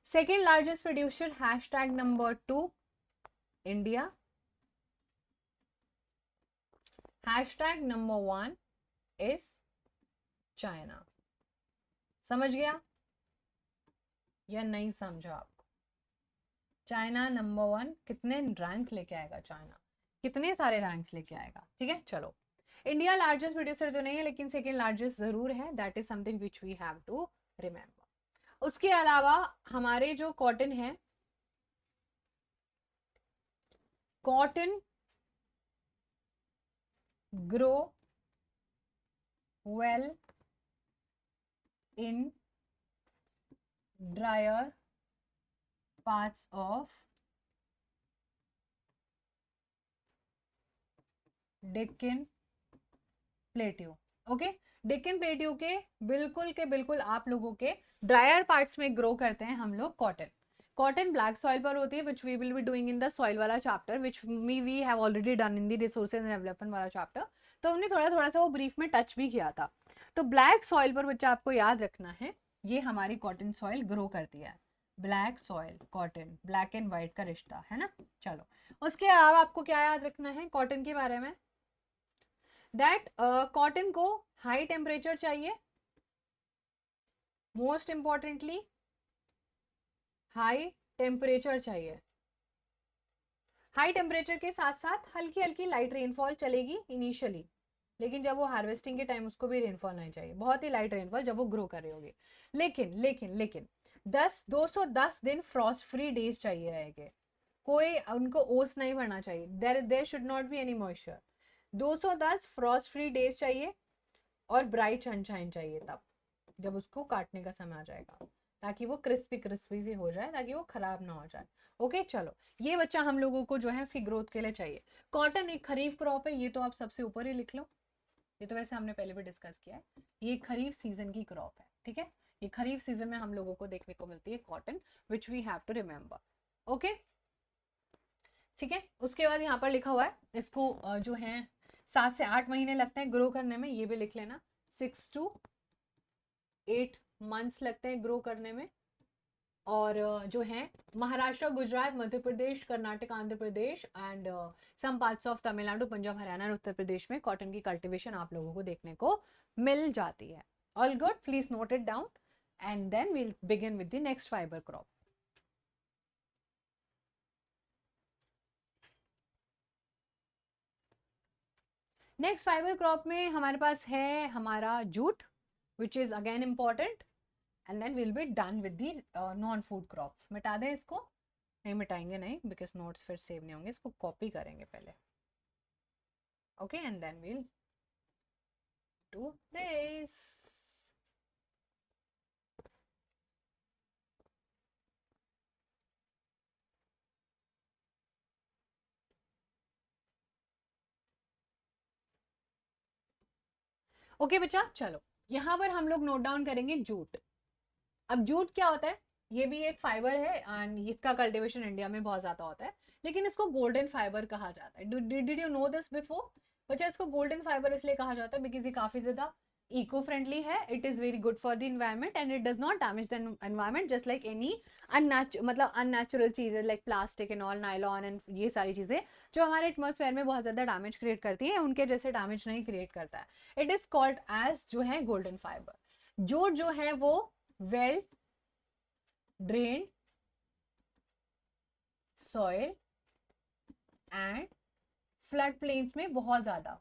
Second largest producer, hashtag number 2 India, hashtag number 1 is China. समझ गया या नहीं समझा आपको? चाइना नंबर 1, कितने रैंक लेके आएगा चाइना, कितने सारे रैंक्स लेके आएगा, ठीक है। चलो, इंडिया लार्जेस्ट प्रोड्यूसर तो नहीं है, लेकिन सेकेंड लार्जेस्ट जरूर है, that is something which we have to remember. उसके अलावा हमारे जो कॉटन है, cotton grow well in drier parts of Deccan plateau. Okay, Deccan plateau के बिल्कुल आप लोगों के ड्रायर पार्ट्स में ग्रो करते हैं हम लोग कॉटन। कॉटन ब्लैक सॉइल पर होती है, which we will be doing in the soil वाला chapter, which we have already done in the resources and development वाला चैप्टर। तो हमने थोड़ा थोड़ा सा वो ब्रीफ में टच भी किया था। तो ब्लैक सॉइल पर बच्चा आपको याद रखना है, ये हमारी कॉटन सॉइल ग्रो करती है। Black soil cotton, black and white का रिश्ता है ना। चलो, उसके अलावा आपको क्या याद रखना है कॉटन के बारे में, दैट कॉटन को हाई टेम्परेचर चाहिए, मोस्ट इंपॉर्टेंटली हाई टेम्परेचर चाहिए। हाई टेम्परेचर के साथ साथ हल्की हल्की लाइट रेनफॉल चलेगी इनिशियली, लेकिन जब वो हार्वेस्टिंग के टाइम उसको भी रेनफॉल नहीं चाहिए, बहुत ही लाइट रेनफॉल जब वो ग्रो कर रही होगी। लेकिन लेकिन लेकिन 210 दिन फ्रॉस्ट फ्री डेज चाहिए रहेंगे, कोई उनको ओस नहीं भरना चाहिए, there should not be any moisture. 210 frost free days चाहिए और ब्राइट सनशाइन चाहिए तब जब उसको काटने का समय आ जाएगा, ताकि वो क्रिस्पी क्रिस्पी सी हो जाए, ताकि वो खराब ना हो जाए। ओके चलो, ये बच्चा हम लोगों को जो है उसकी ग्रोथ के लिए चाहिए। कॉटन एक खरीफ क्रॉप है, ये तो आप सबसे ऊपर ही लिख लो, ये तो वैसे हमने पहले भी डिस्कस किया है, ये खरीफ सीजन की क्रॉप है। ठीक है, ये खरीफ सीजन में हम लोगों को देखने को मिलती है cotton, which we have to remember. Okay ठीक है, उसके बाद यहाँ पर लिखा हुआ है इसको जो है 7 से 8 महीने लगते हैं ग्रो करने में, ये भी लिख लेना, 6 to 8 मंथ्स लगते हैं ग्रो करने में। और जो है Maharashtra, Gujarat, Madhya Pradesh, Karnataka, Andhra Pradesh and some parts of Tamil Nadu, Punjab, Haryana और उत्तर प्रदेश में कॉटन की कल्टीवेशन आप लोगों को देखने को मिल जाती है। All good, please note it down and then we'll begin with the next fibre crop. Next fibre crop में हमारे पास है हमारा jute, which is again important, and then will be done with the non food crops. मिटा दें इसको, नहीं मिटाएंगे नहीं, बिकॉज नोट्स फिर सेव नहीं होंगे, इसको कॉपी करेंगे पहले। Okay and then will do this. Okay बच्चा चलो, यहाँ पर हम लोग नोट डाउन करेंगे जूट। अब जूट क्या होता है, ये भी एक फाइबर है एंड इसका कल्टीवेशन इंडिया में बहुत ज्यादा होता है, लेकिन इसको गोल्डन फाइबर कहा जाता है। Did you know this before बच्चा? इसको गोल्डन फाइबर इसलिए कहा जाता है बिकॉज ये काफी ज्यादा इको फ्रेंडली है, it is very good for the environment and it does not damage the environment just like any मतलब अननेचुरल चीजें like plastic and all, nylon and ये सारी चीजें जो हमारे एटमॉस्फेयर में बहुत ज्यादा डैमेज क्रिएट करती है, उनके जैसे डैमेज नहीं क्रिएट करता है। इट इज कॉल्ड एज जो है गोल्डन फाइबर। जूट जो है वो well drain soil and flood plains में बहुत ज्यादा,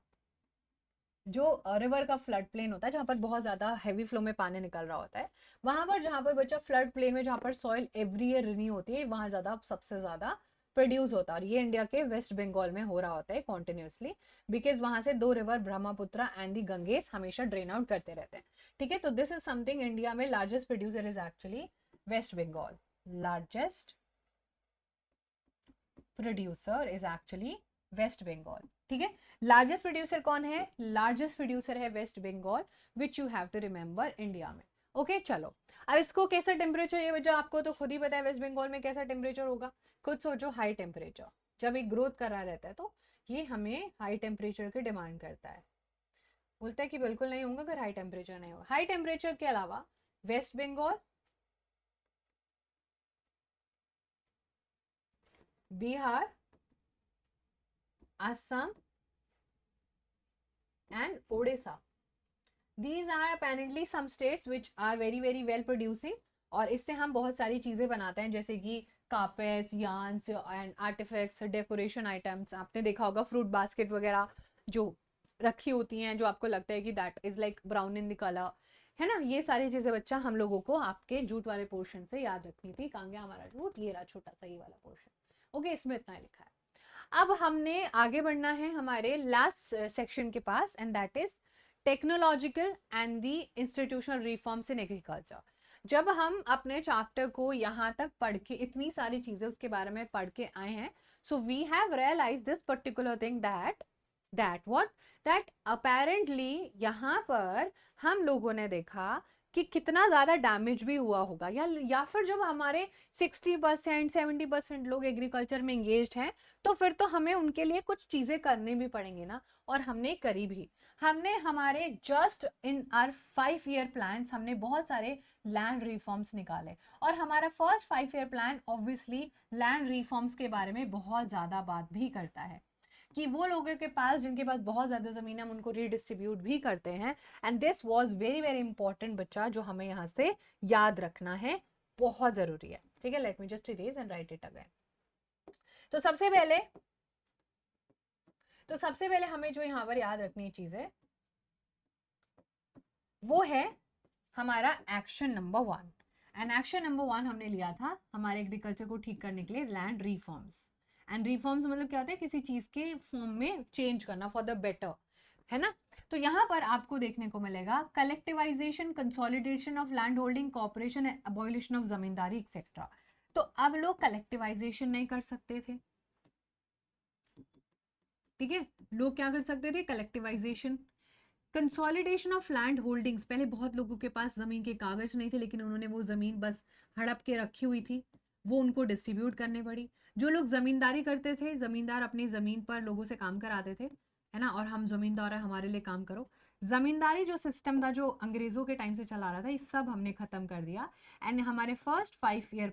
जो रिवर का फ्लड प्लेन होता है जहां पर बहुत ज्यादा हैवी फ्लो में पानी निकल रहा होता है, वहां पर जहां पर बच्चा फ्लड प्लेन में जहां पर सॉइल एवरी ईयर रिन्यू होती है, वहां ज्यादा सबसे ज्यादा प्रोड्यूस होता है। और ये इंडिया के वेस्ट बंगाल में हो रहा होता है कॉन्टिन्यूसली, बिकॉज वहां से 2 river Brahmaputra and the Ganges हमेशा ड्रेन आउट करते रहते हैं। ठीक है, तो दिस इज समथिंग, इंडिया में largest producer is actually West Bengal. Largest producer is actually West Bengal. ठीक है, लार्जेस्ट प्रोड्यूसर कौन है? लार्जेस्ट प्रोड्यूसर है West Bengal, which you have to remember India में। ओके चलो, अब इसको कैसा टेम्परेचर, ये वजह आपको तो खुद ही पता है वेस्ट बंगाल में कैसा टेम्परेचर होगा, खुद सोचो। हाई टेम्परेचर, जब एक ग्रोथ कर रहा रहता है तो ये हमें हाई टेम्परेचर की डिमांड करता है। बोलता है कि बिल्कुल नहीं होगा अगर हाई टेम्परेचर नहीं होगा। हाई टेम्परेचर के अलावा West Bengal, Bihar, Assam and Odisha. These are apparently some states which are very very well producing, और इससे हम बहुत सारी चीजें बनाते हैं जैसे कि carpets, yarns and artifacts, decoration items. आपने देखा होगा फ्रूट बास्केट वगैरह जो रखी होती हैं, जो आपको लगता है कि that is like brown in the colour, है ना। ये सारी चीजें बच्चा हम लोगों को आपके जूट वाले पोर्शन से याद रखनी थी। कहाँ गया हमारा जूट? ये रहा छोटा सा ये वाला पोर्शन। ओके, इसमें इतना लिखा है। अब हमने आगे बढ़ना है हमारे लास्ट सेक्शन के पास, and that is technological and the institutional reforms in agriculture. जब हम अपने चैप्टर को यहाँ तक पढ़ के इतनी सारी चीजें उसके बारे में पढ़ के आए हैं, so we have realise this particular thing that apparently यहाँ पर हम लोगों ने देखा कि कितना ज्यादा डैमेज भी हुआ होगा, या फिर जब हमारे 60% 70% लोग एग्रीकल्चर में एंगेज्ड हैं, तो फिर तो हमें उनके लिए कुछ चीजें करनी भी पड़ेंगी ना, और हमने करी भी। हमने हमारे just in are 5 year plan हमने बहुत सारे लैंड रिफॉर्म्स निकाले, और हमारा first 5 year plan obviously land reforms के बारे में बहुत ज्यादा बात भी करता है कि वो लोगों के पास जिनके पास बहुत ज्यादा जमीन है हम उनको रीडिस्ट्रीब्यूट भी करते हैं। And this was very very important बच्चा, जो हमें यहाँ से याद रखना है, बहुत जरूरी है। ठीक है, let me just erase and right it again. तो सबसे पहले हमें जो यहाँ पर याद रखनी चीज है वो है हमारा action number 1। And action number 1 हमने लिया था हमारे एग्रीकल्चर को ठीक करने के लिए, लैंड रिफॉर्म्स। एंड रिफॉर्म्स मतलब क्या होता है, किसी चीज के फॉर्म में चेंज करना फॉर द बेटर, है ना। तो यहाँ पर आपको देखने को मिलेगा collectivisation, consolidation of land holding, corporation, abolition of zamindari etcetera. तो अब लोग कलेक्टिवाइजेशन नहीं कर सकते थे, ठीक है, लोग क्या कर सकते थे, collectivisation. Consolidation of land holdings, पहले बहुत लोगों के पास जमीन के कागज नहीं थे, लेकिन उन्होंने वो जमीन बस हड़प के रखी हुई थी, वो उनको डिस्ट्रीब्यूट करने पड़ी। जो लोग जमींदारी करते थे, जमींदार अपनी जमीन पर लोगों से काम कराते थे, है ना, और हम जमींदार है, हमारे लिए काम करो। जमींदारी जो सिस्टम था जो अंग्रेजों के टाइम से चला रहा था, ये सब हमने खत्म कर दिया। एंड हमारे फर्स्ट 5 ईयर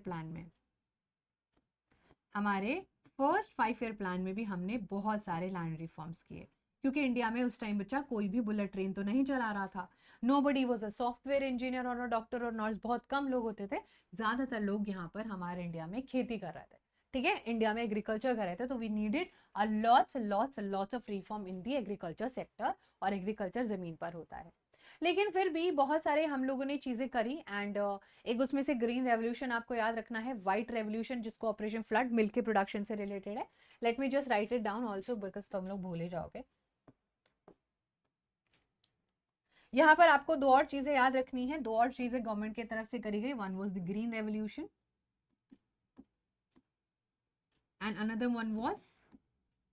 प्लान में भी हमने बहुत सारे लैंड रिफॉर्म्स किए, क्योंकि इंडिया में उस टाइम बच्चा कोई भी बुलेट ट्रेन तो नहीं चला रहा था। Nobody was a software engineer और अ डॉक्टर और नर्स, बहुत कम लोग होते थे। ज्यादातर लोग यहाँ पर हमारे इंडिया में खेती कर रहे थे, ठीक है, इंडिया में एग्रीकल्चर कर रहे थे। तो we needed a lots of reform in the agriculture sector, और एग्रीकल्चर जमीन पर होता है। लेकिन फिर भी बहुत सारे हम लोगों ने चीजें करी। एंड एक उसमें से ग्रीन रेवोल्यूशन आपको याद रखना है, व्हाइट रेवोल्यूशन जिसको ऑपरेशन फ्लड, मिल्क के प्रोडक्शन से रिलेटेड है। Let me just right it down also, because तुम लोग भूले जाओगे। यहाँ पर आपको दो और चीजें याद रखनी है, दो और चीजें गवर्नमेंट की तरफ से करी गई। One was the green revolution and another one was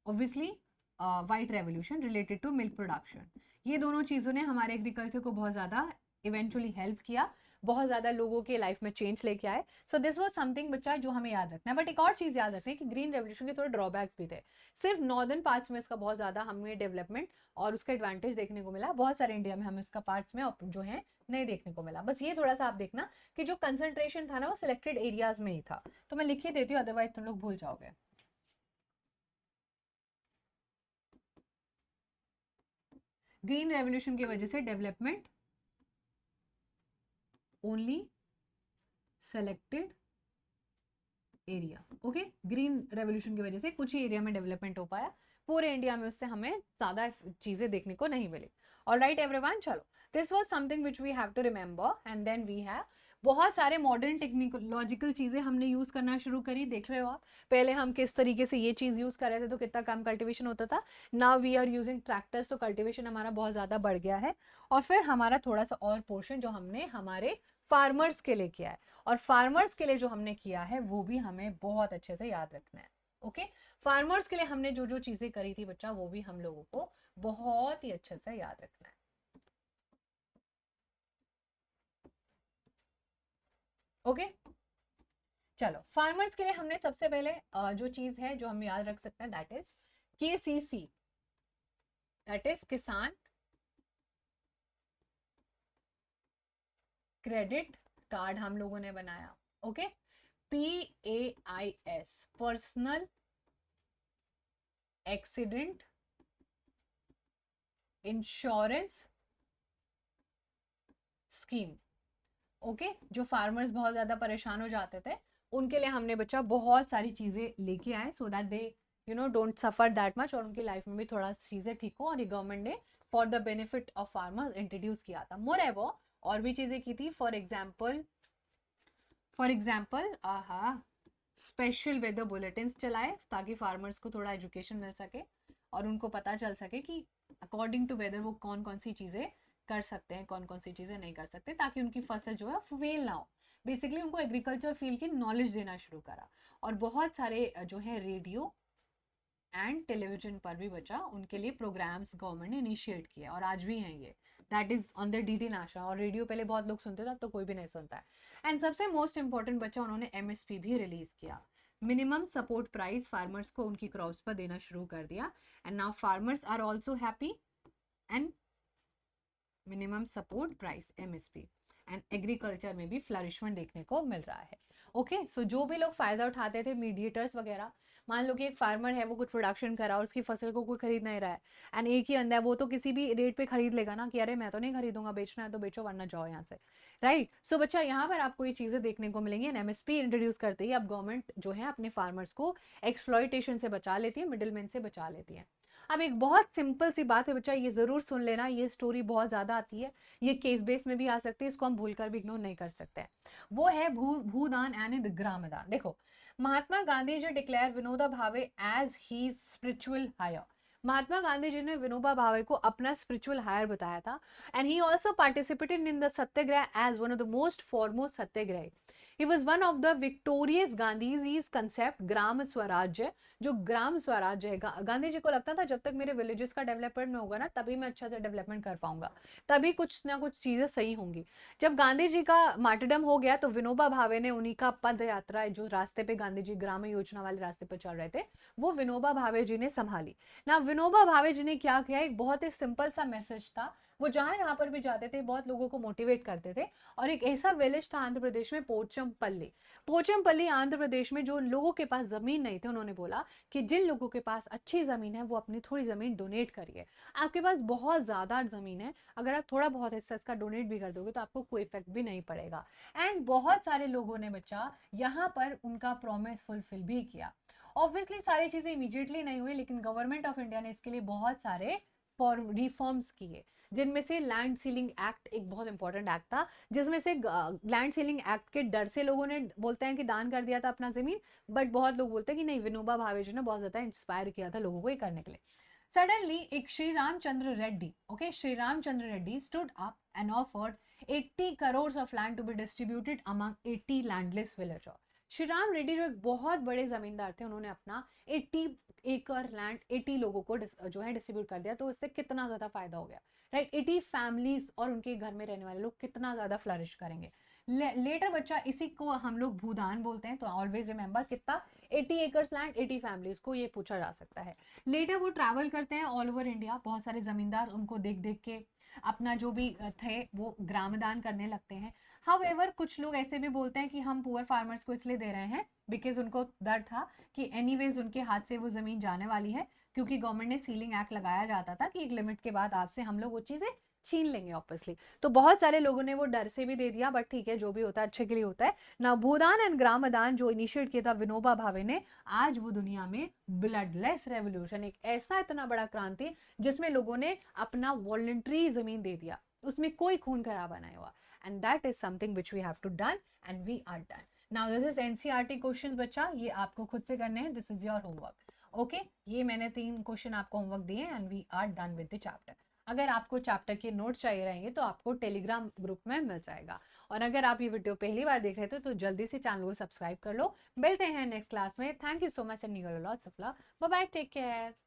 obviously white revolution related to milk production. ये दोनों चीजों ने हमारे एग्रीकल्चर को बहुत ज्यादा इवेंचुअली हेल्प किया, बहुत ज्यादा लोगों के लाइफ में चेंज लेके आए। सो दिस वाज समथिंग बच्चा जो हमें याद रखना है। बट एक और चीज याद रखना है कि ग्रीन रेवोल्यूशन के थोड़े ड्रॉबैक्स भी थे। सिर्फ नॉर्दर्न पार्ट्स में इसका बहुत ज्यादा हमें डेवलपमेंट और उसका एडवांटेज देखने को मिला, बहुत सारे इंडिया में हमें उसका पार्ट्स में जो है नहीं देखने को मिला। बस ये थोड़ा सा आप देखना कि जो कंसंट्रेशन था ना वो सिलेक्टेड एरियाज में ही था। तो मैं लिख ही देती हूँ, अदरवाइज तुम लोग भूल जाओगे। ग्रीन रेवोल्यूशन की वजह से development only selected area, okay. Green revolution की वजह से कुछ ही एरिया में डेवलपमेंट हो पाया, पूरे इंडिया में उससे हमें ज्यादा चीजें देखने को नहीं मिली। ऑलराइट एवरीवन, चलो, this was something which we have to remember. And then we have बहुत सारे मॉडर्न टेक्नोलॉजिकल चीजें हमने यूज करना शुरू करी। देख रहे हो आप, पहले हम किस तरीके से ये चीज यूज कर रहे थे तो कितना कम कल्टीवेशन होता था। Now we are using tractors, तो कल्टीवेशन हमारा बहुत ज्यादा बढ़ गया है। और फिर हमारा थोड़ा सा और पोर्शन जो हमने हमारे फार्मर्स के लिए किया है, और फार्मर्स के लिए जो हमने किया है वो भी हमें बहुत अच्छे से याद रखना है, ओके। फार्मर्स के लिए हमने जो जो चीजें करी थी बच्चा, वो भी हम लोगों को बहुत ही अच्छे से याद रखना है, ओके। चलो, फार्मर्स के लिए हमने सबसे पहले जो चीज है जो हम याद रख सकते हैं, that is KCC, that is किसान क्रेडिट कार्ड हम लोगों ने बनाया, okay. PAIS, personal accident insurance scheme, okay. जो फार्मर्स बहुत ज्यादा परेशान हो जाते थे उनके लिए हमने बच्चा बहुत सारी चीजें लेके आए, सो that they don't suffer that much, और उनकी लाइफ में भी थोड़ा चीजें ठीक हो। और ये गवर्नमेंट ने for the benefit of farmers introduce किया था। मोर एवर और भी चीजें की थी, for example special weather bulletin चलाए ताकि फार्मर्स को थोड़ा एजुकेशन मिल सके और उनको पता चल सके कि अकॉर्डिंग टू वेदर वो कौन कौन सी चीज़ें कर सकते हैं, कौन कौन सी चीज़ें नहीं कर सकते, ताकि उनकी फसल जो है फेल ना हो। बेसिकली उनको एग्रीकल्चर फील्ड की नॉलेज देना शुरू करा, और बहुत सारे जो है रेडियो एंड टेलीविजन पर भी बच्चा उनके लिए प्रोग्राम्स गवर्नमेंट ने इनिशिएट किए, और आज भी हैं ये, that is on the DD national. और रेडियो पहले बहुत लोग सुनते थे, अब तो कोई भी नहीं सुनता है। एंड सबसे मोस्ट इंपॉर्टेंट बच्चा, उन्होंने एमएसपी भी रिलीज किया, मिनिमम सपोर्ट प्राइस फार्मर्स को उनकी क्रॉप्स पर देना शुरू कर दिया। And now farmers are also happy, and minimum support price MSP, and agriculture में भी फ्लरिशमेंट देखने को मिल रहा है। ओके, सो जो भी लोग फायदा उठाते थे, मीडिएटर्स वगैरह, मान लो कि एक फार्मर है, वो कुछ प्रोडक्शन करा और उसकी फसल को कोई खरीद नहीं रहा है, एंड एक ही अंदर वो तो किसी भी रेट पे खरीद लेगा ना, कि अरे मैं तो नहीं खरीदूंगा, बेचना है तो बेचो वरना जाओ यहाँ से, राइट। सो बच्चा यहाँ पर आपको ये चीजें देखने को मिलेंगी। एमएसपी इंट्रोड्यूस करते ही अब गवर्नमेंट जो है अपने फार्मर्स को एक्सप्लॉइटेशन से बचा लेती है, मिडिलमैन से बचा लेती है। अब एक बहुत सिंपल सी बात है बच्चा, ये जरूर सुन लेना, ये स्टोरी बहुत ज्यादा आती है, ये केस बेस में भी आ सकती है, इसको हम भूलकर भी इग्नोर नहीं कर सकते। वो है भूदान एंड ग्रामदान। देखो, Mahatma Gandhi ji declare Vinoba Bhave as he spiritual heir. Mahatma Gandhi ji ने विनोबा भावे को अपना स्पिरिचुअल हायर बताया था, and he also participated in the satyagraha as one of the most foremost satyagraha. He was one of the victorious Gandhiji's concept Gram Swarajya. जो ग्राम स्वराज्य है, गांधी जी को लगता था जब तक मेरे विलेजेस का डेवलपमेंट होगा ना, तभी मैं अच्छा से डेवलपमेंट कर पाऊंगा, तभी कुछ ना कुछ चीजें सही होंगी। जब गांधी जी का मार्टरडम हो गया, तो विनोबा भावे ने उन्हीं का पद यात्रा, जो रास्ते पे गांधी जी ग्राम योजना वाले रास्ते पर चल रहे थे, वो विनोबा भावे जी ने संभाली ना। विनोबा भावे जी ने क्या किया, एक बहुत ही सिंपल सा मैसेज था, वो जहां पर भी जाते थे बहुत लोगों को मोटिवेट करते थे। और एक ऐसा विलेज था आंध्र प्रदेश में, पोचमपल्ली। पोचमपल्ली आंध्र प्रदेश में, जो लोगों के पास जमीन नहीं थी, उन्होंने बोला कि जिन लोगों के पास अच्छी जमीन है वो अपनी थोड़ी जमीन डोनेट करिए। आपके पास बहुत ज्यादा जमीन है, अगर आप थोड़ा बहुत हिस्सा इसका डोनेट भी कर दोगे तो आपको कोई इफेक्ट भी नहीं पड़ेगा। एंड बहुत सारे लोगों ने बच्चा यहाँ पर उनका प्रॉमिस फुलफिल भी किया। ऑब्वियसली सारी चीजें इमीडिएटली नहीं हुई, लेकिन गवर्नमेंट ऑफ इंडिया ने इसके लिए बहुत सारे रिफॉर्म्स किए, जिनमें से लैंड सीलिंग एक्ट एक बहुत इंपॉर्टेंट एक्ट था, जिसमें से लैंड सीलिंग एक्ट के डर से लोगों ने बोलते हैं कि दान कर दिया था अपना जमीन, बट बहुत लोग बोलते हैं कि नहीं, विनोबा भावे जी ने बहुत ज्यादा इंस्पायर किया था लोगों को ये करने के लिए। सडनली एक Shri Ramchandra Reddy, okay, Shri Ramchandra Reddy stood up and offered 80 crore of land to be distributed among 80 landless villager. Shri Ram Reddy जो एक बहुत बड़े जमींदार थे, उन्होंने अपना 80 एकड़ लैंड 80 लोगों को जो है डिस्ट्रीब्यूट कर दिया। तो इससे कितना ज्यादा फायदा हो गया, राइट। 80 फैमिलीज और उनके घर में रहने वाले लोग कितना ज्यादा फ्लरिश करेंगे। लेटर बच्चा, इसी को हम लोग भूदान बोलते हैं। तो ऑलवेज रिमेंबर कितना, 80 एकर्स लैंड 80 फैमिलीज को ये पूछा जा सकता है। लेटर वो ट्रैवल करते हैं ऑल ओवर इंडिया, बहुत सारे जमींदार उनको देख देख के अपना जो भी थे वो ग्रामदान करने लगते हैं। हाउएवर कुछ लोग ऐसे भी बोलते हैं कि हम पुअर फार्मर्स को इसलिए दे रहे हैं बिकॉज उनको डर था कि एनीवेज उनके हाथ से वो जमीन जाने वाली है, क्योंकि गवर्नमेंट ने सीलिंग एक्ट लगाया जाता था कि एक लिमिट के बाद आपसे हम लोग वो चीजें छीन लेंगे ऑब्वियसली। तो बहुत सारे लोगों ने वो डर से भी दे दिया, बट ठीक है, जो भी होता है अच्छे के लिए होता है ना। भूदान एंड ग्रामदान जो इनिशिएट किया था विनोबा भावे ने, आज वो दुनिया में ब्लडलेस रेवोल्यूशन, एक ऐसा इतना बड़ा क्रांति जिसमें लोगों ने अपना वॉलंटरी जमीन दे दिया, उसमें कोई खून खराबा नहीं हुआ। And that is something which we have to done, and we are done. Now this is NCERT questions बच्चा, ये आपको खुद से करने हैं, this is your homework. Okay, ये मैंने 3 क्वेश्चन आपको होमवर्क दिए, and we are done with the chapter. अगर आपको चैप्टर के नोट्स चाहिए रहेंगे तो आपको टेलीग्राम ग्रुप में मिल जाएगा। और अगर आप ये वीडियो पहली बार देख रहे थे तो जल्दी से चैनल को सब्सक्राइब कर लो। मिलते हैं नेक्स्ट क्लास में। Thank you so much and lots of love. Bye bye, take care.